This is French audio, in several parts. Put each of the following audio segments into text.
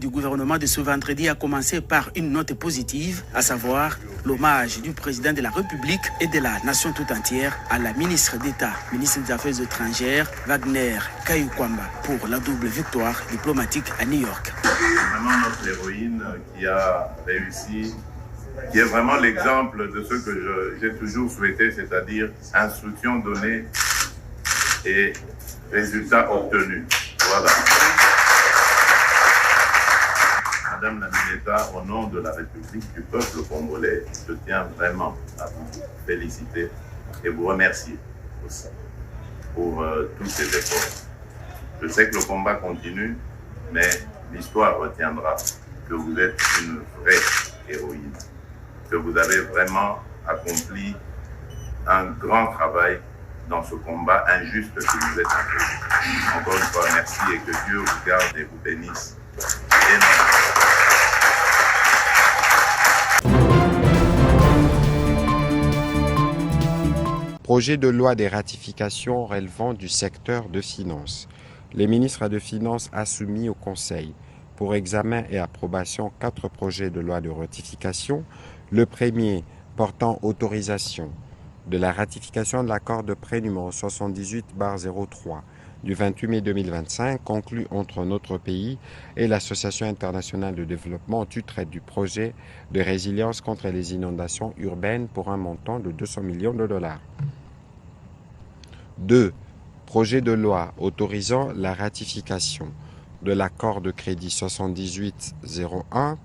du gouvernement de ce vendredi a commencé par une note positive, à savoir l'hommage du président de la République et de la nation tout entière à la ministre d'État, ministre des Affaires étrangères, Wagner Kayukwamba, pour la double victoire diplomatique à New York. C'est vraiment notre héroïne qui a réussi, qui est vraiment l'exemple de ce que j'ai toujours souhaité, c'est-à-dire instruction donnée et résultats obtenus. Voilà. Madame la ministre, au nom de la République du peuple congolais, je tiens vraiment à vous féliciter et vous remercier aussi pour tous ces efforts. Je sais que le combat continue, mais l'histoire retiendra que vous êtes une vraie héroïne, que vous avez vraiment accompli un grand travail dans ce combat injuste que vous êtes engagé. Encore une fois, merci et que Dieu vous garde et vous bénisse. Projet de loi des ratifications relevant du secteur de finances. Les ministres de Finances a soumis au Conseil pour examen et approbation 4 projets de loi de ratification. Le premier portant autorisation de la ratification de l'accord de prêt numéro 78/03 du 28 mai 2025 conclu entre notre pays et l'Association internationale de développement au titre du projet de résilience contre les inondations urbaines pour un montant de 200 millions de dollars. 2. Projet de loi autorisant la ratification de l'accord de crédit 78/01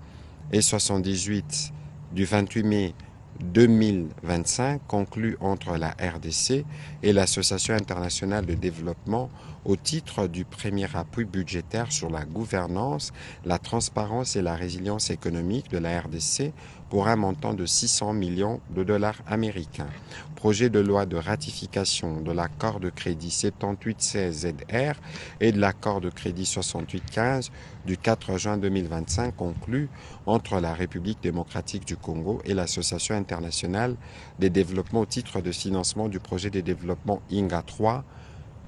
et 78 du 28 mai 2025 conclu entre la RDC et l'Association internationale de développement au titre du premier appui budgétaire sur la gouvernance, la transparence et la résilience économique de la RDC pour un montant de 600 millions de dollars américains. Projet de loi de ratification de l'accord de crédit 7816ZR et de l'accord de crédit 6815 du 4 juin 2025 conclu entre la République démocratique du Congo et l'Association internationale des développements au titre de financement du projet de développement INGA 3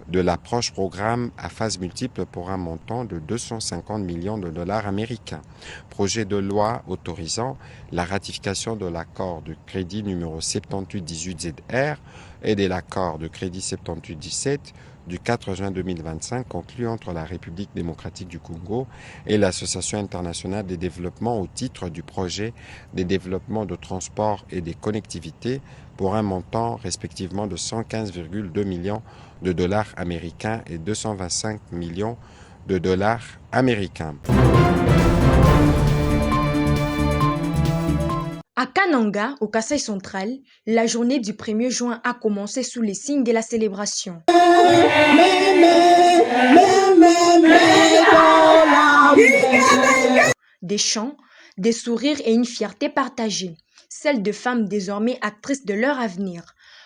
de l'approche programme à phase multiple pour un montant de 250 millions de dollars américains. Projet de loi autorisant la ratification de l'accord de crédit numéro 7818ZR et de l'accord de crédit 7817 du 4 juin 2025 conclu entre la République démocratique du Congo et l'Association internationale des développements au titre du projet des développements de transport et des connectivités pour un montant respectivement de 115,2 millions de dollars américains et 225 millions de dollars américains. À Kananga, au Kasaï central, la journée du 1er juin a commencé sous les signes de la célébration. Des chants, des sourires et une fierté partagée, celle de femmes désormais actrices de leur avenir.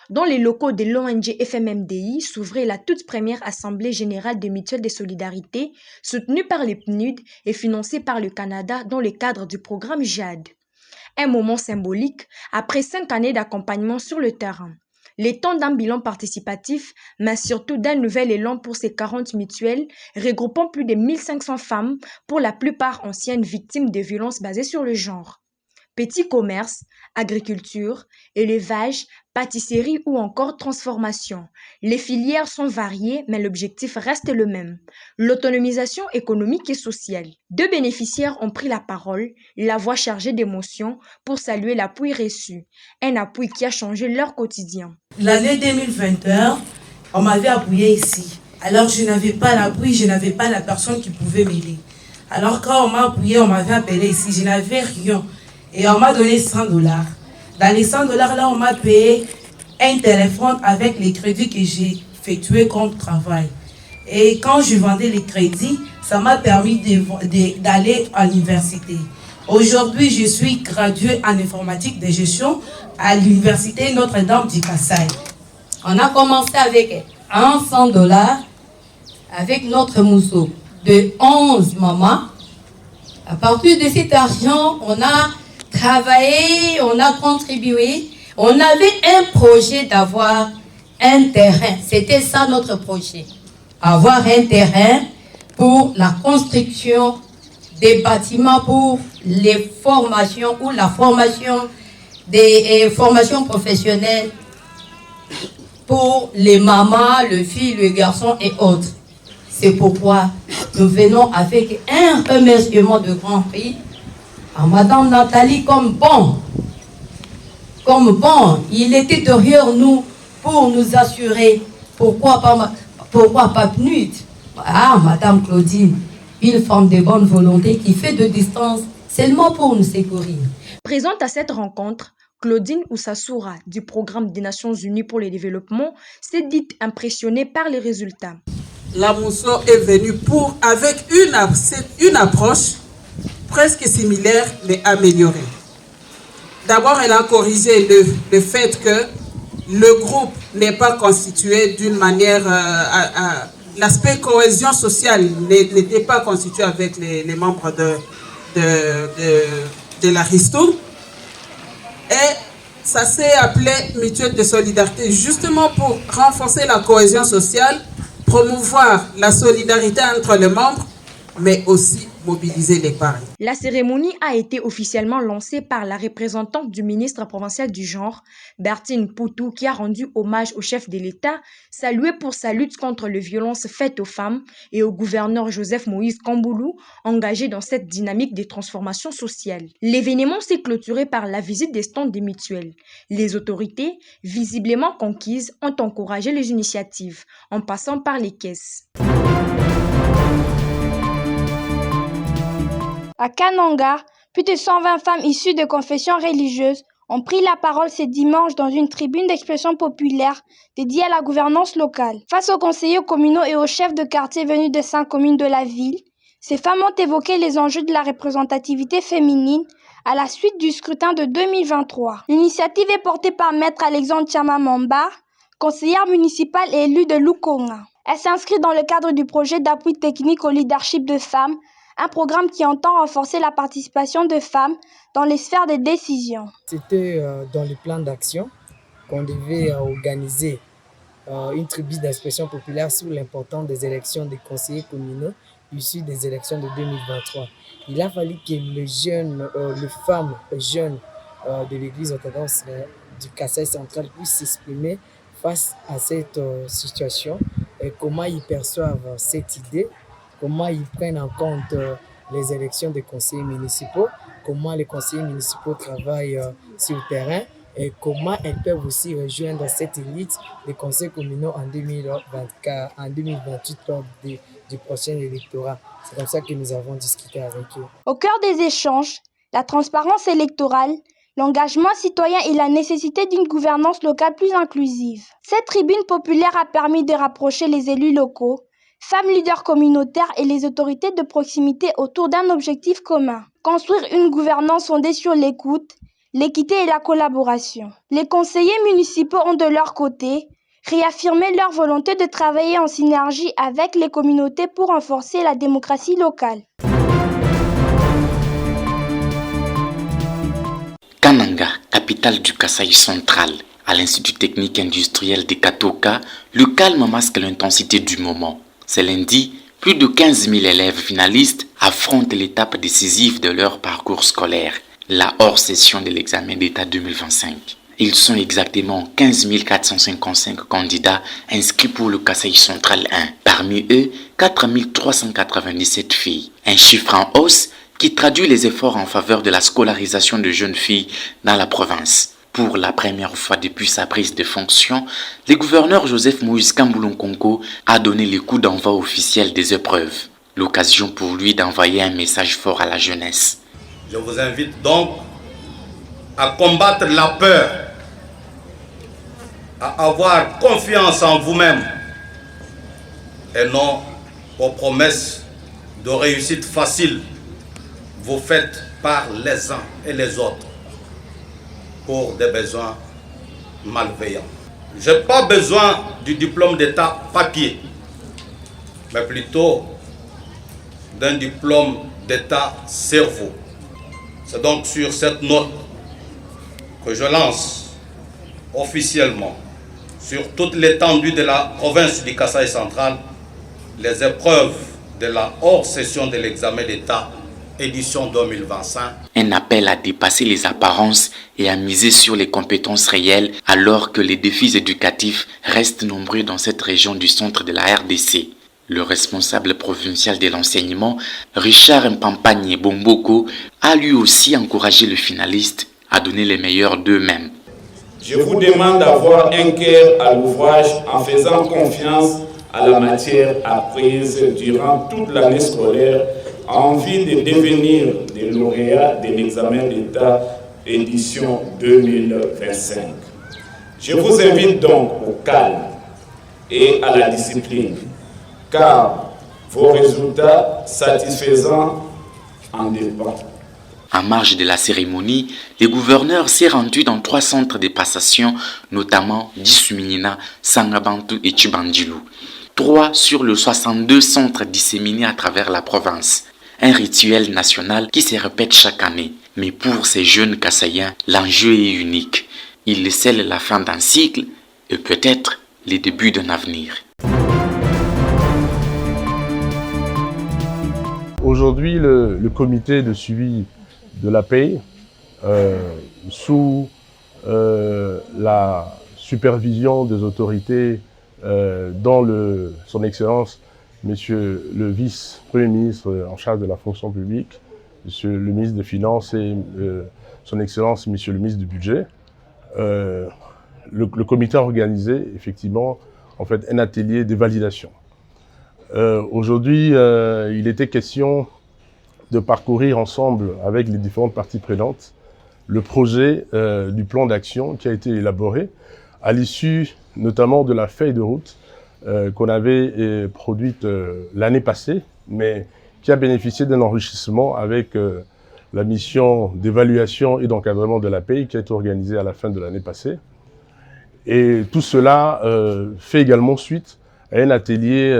Dans les locaux de l'ONG FMMDI s'ouvrait la toute première Assemblée générale de mutuelle de solidarité, soutenue par les PNUD et financée par le Canada dans le cadre du programme JAD. Un moment symbolique après 5 années d'accompagnement sur le terrain. Les temps d'un bilan participatif, mais surtout d'un nouvel élan pour ces 40 mutuelles, regroupant plus de 1500 femmes, pour la plupart anciennes victimes de violences basées sur le genre. Petits commerces, agriculture, élevage, pâtisserie ou encore transformation. Les filières sont variées, mais l'objectif reste le même, l'autonomisation économique et sociale. 2 bénéficiaires ont pris la parole, la voix chargée d'émotions, pour saluer l'appui reçu, un appui qui a changé leur quotidien. L'année 2021, on m'avait appuyé ici. Alors je n'avais pas l'appui, je n'avais pas la personne qui pouvait m'aider. Alors quand on m'a appuyé, on m'avait appelé ici, je n'avais rien. Et on m'a donné 100 $. Dans les 100 $, là, on m'a payé un téléphone avec les crédits que j'ai effectués comme travail. Et quand je vendais les crédits, ça m'a permis d'aller à l'université. Aujourd'hui, je suis graduée en informatique de gestion à l'université Notre-Dame du Kasaï. On a commencé avec 100 $, avec notre mousseau de 11 mamans. À partir de cet argent, on a travaillé, on a contribué. On avait un projet d'avoir un terrain. C'était ça notre projet. Avoir un terrain pour la construction des bâtiments pour les formations ou la formation des formations professionnelles pour les mamans, les filles, les garçons et autres. C'est pourquoi nous venons avec un remerciement de grand prix à Madame Nathalie comme bon, il était derrière nous pour nous assurer. Pourquoi pas PNUD? Ah, Madame Claudine, une femme de bonne volonté qui fait de distance seulement pour nous secourir. Présente à cette rencontre, Claudine Ousassoura du Programme des Nations Unies pour le développement s'est dite impressionnée par les résultats. La Mousso est venue avec une approche presque similaire mais améliorée. D'abord, elle a corrigé le fait que le groupe n'est pas constitué d'une manière... l'aspect cohésion sociale n'était pas constitué avec les membres de l'Aristo. Et ça s'est appelé mutuelle de solidarité, justement pour renforcer la cohésion sociale, promouvoir la solidarité entre les membres, mais aussi mobiliser l'épargne. La cérémonie a été officiellement lancée par la représentante du ministre provincial du genre, Bertine Poutou, qui a rendu hommage au chef de l'État, salué pour sa lutte contre les violences faites aux femmes, et au gouverneur Joseph Moïse Kamboulou, engagé dans cette dynamique de transformation sociale. L'événement s'est clôturé par la visite des stands des mutuelles. Les autorités, visiblement conquises, ont encouragé les initiatives, en passant par les caisses. À Kananga, plus de 120 femmes issues de confessions religieuses ont pris la parole ce dimanche dans une tribune d'expression populaire dédiée à la gouvernance locale. Face aux conseillers communaux et aux chefs de quartier venus de 5 communes de la ville, ces femmes ont évoqué les enjeux de la représentativité féminine à la suite du scrutin de 2023. L'initiative est portée par Maître Alexandre Chamamamba, conseillère municipale et élue de Lukonga. Elle s'inscrit dans le cadre du projet d'appui technique au leadership de femmes, un programme qui entend renforcer la participation de femmes dans les sphères de décision. C'était dans le plan d'action qu'on devait organiser une tribune d'expression populaire sur l'importance des élections des conseillers communaux issus des élections de 2023. Il a fallu que les femmes jeunes de l'église orthodoxe du Kasaï central puissent s'exprimer face à cette situation et comment ils perçoivent cette idée, comment ils prennent en compte les élections des conseillers municipaux, comment les conseillers municipaux travaillent sur le terrain et comment elles peuvent aussi rejoindre cette élite des conseils communaux en 2028 lors du prochain électorat. C'est comme ça que nous avons discuté avec eux. Au cœur des échanges, la transparence électorale, l'engagement citoyen et la nécessité d'une gouvernance locale plus inclusive. Cette tribune populaire a permis de rapprocher les élus locaux, femmes leaders communautaires et les autorités de proximité autour d'un objectif commun. Construire une gouvernance fondée sur l'écoute, l'équité et la collaboration. Les conseillers municipaux ont de leur côté réaffirmé leur volonté de travailler en synergie avec les communautés pour renforcer la démocratie locale. Kananga, capitale du Kasaï central, à l'Institut technique industriel de Katoka, le calme masque l'intensité du moment. Ce lundi, plus de 15 000 élèves finalistes affrontent l'étape décisive de leur parcours scolaire, la hors-session de l'examen d'État 2025. Ils sont exactement 15 455 candidats inscrits pour le Kasaï central 1. Parmi eux, 4 397 filles. Un chiffre en hausse qui traduit les efforts en faveur de la scolarisation de jeunes filles dans la province. Pour la première fois depuis sa prise de fonction, le gouverneur Joseph Moïse Kamboulou a donné le coup d'envoi officiel des épreuves. L'occasion pour lui d'envoyer un message fort à la jeunesse. Je vous invite donc à combattre la peur, à avoir confiance en vous-même et non aux promesses de réussite facile vous faites par les uns et les autres pour des besoins malveillants. Je n'ai pas besoin du diplôme d'État papier, mais plutôt d'un diplôme d'État cerveau. C'est donc sur cette note que je lance officiellement sur toute l'étendue de la province du Kasaï central les épreuves de la hors-session de l'examen d'État édition 2025. Un appel à dépasser les apparences et à miser sur les compétences réelles alors que les défis éducatifs restent nombreux dans cette région du centre de la RDC. Le responsable provincial de l'enseignement, Richard Mpampagne Bomboko, a lui aussi encouragé le finaliste à donner les meilleurs d'eux-mêmes. Je vous demande d'avoir un cœur à l'ouvrage en faisant confiance à la matière apprise durant toute l'année scolaire en vue de devenir des lauréats de l'examen d'État édition 2025. Je vous invite donc au calme et à la discipline, car vos résultats satisfaisants en dépendent. En marge de la cérémonie, le gouverneur s'est rendu dans 3 centres de passation, notamment Disuminina, Sangabantu et Tchibandilou. 3 sur le 62 centres disséminés à travers la province. Un rituel national qui se répète chaque année. Mais pour ces jeunes Kassaïens, l'enjeu est unique. Il scelle la fin d'un cycle et peut-être les débuts d'un avenir. Aujourd'hui, le comité de suivi de la paix, sous la supervision des autorités, dont son Excellence, Monsieur le vice-premier ministre en charge de la fonction publique, Monsieur le ministre des Finances et son Excellence, Monsieur le ministre du Budget, le comité a organisé effectivement en fait, un atelier de validation. Aujourd'hui, il était question de parcourir ensemble avec les différentes parties prenantes le projet du plan d'action qui a été élaboré à l'issue notamment de la feuille de route qu'on avait produite l'année passée, mais qui a bénéficié d'un enrichissement avec la mission d'évaluation et d'encadrement de la paix qui a été organisée à la fin de l'année passée. Et tout cela fait également suite à un atelier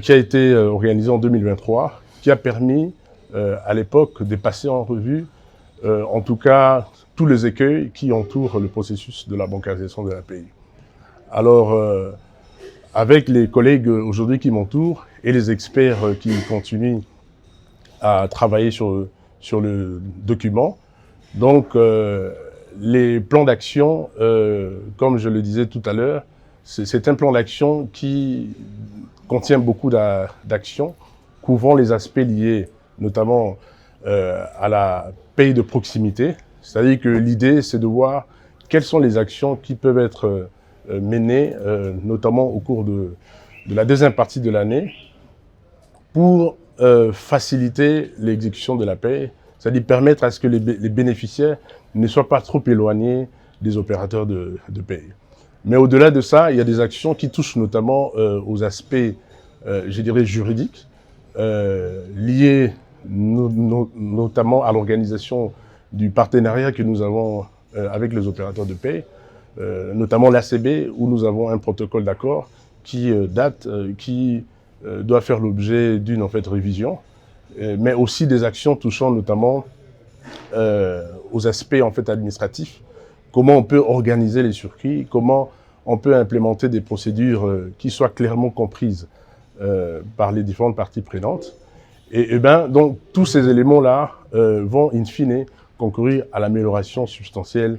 qui a été organisé en 2023, qui a permis à l'époque de passer en revue, en tout cas, tous les écueils qui entourent le processus de la bancarisation de la paix. Alors, avec les collègues aujourd'hui qui m'entourent et les experts qui continuent à travailler sur le document, donc les plans d'action, comme je le disais tout à l'heure, c'est un plan d'action qui contient beaucoup d'actions couvrant les aspects liés notamment à la paix de proximité. C'est-à-dire que l'idée, c'est de voir quelles sont les actions qui peuvent être menées, notamment au cours de la deuxième partie de l'année, pour faciliter l'exécution de la paix, c'est-à-dire permettre à ce que les bénéficiaires ne soient pas trop éloignés des opérateurs de paix. Mais au-delà de ça, il y a des actions qui touchent notamment aux aspects, je dirais, juridiques, liés notamment à l'organisation du partenariat que nous avons avec les opérateurs de paix, notamment l'ACB, où nous avons un protocole d'accord qui date, qui doit faire l'objet d'une révision, mais aussi des actions touchant notamment aux aspects administratifs. Comment on peut organiser les circuits, comment on peut implémenter des procédures qui soient clairement comprises par les différentes parties prenantes. Et donc, tous ces éléments-là vont, in fine, concourir à l'amélioration substantielle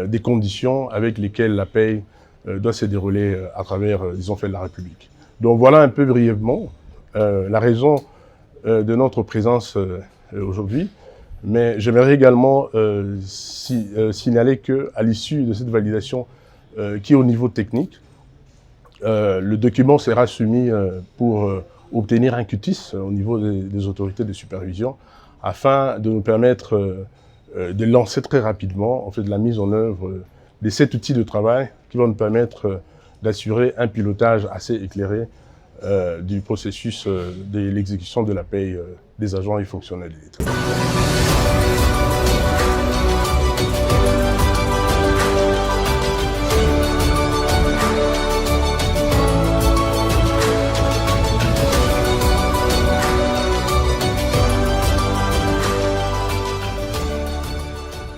des conditions avec lesquelles la paix doit se dérouler à travers, disons, de la République. Donc, voilà un peu brièvement la raison de notre présence aujourd'hui. Mais j'aimerais également signaler qu'à l'issue de cette validation qui est au niveau technique, le document sera soumis pour obtenir un cutis au niveau des autorités de supervision afin de nous permettre de lancer très rapidement de la mise en œuvre de cet outil de travail qui va nous permettre d'assurer un pilotage assez éclairé du processus de l'exécution de la paie des agents et fonctionnaires de l'État.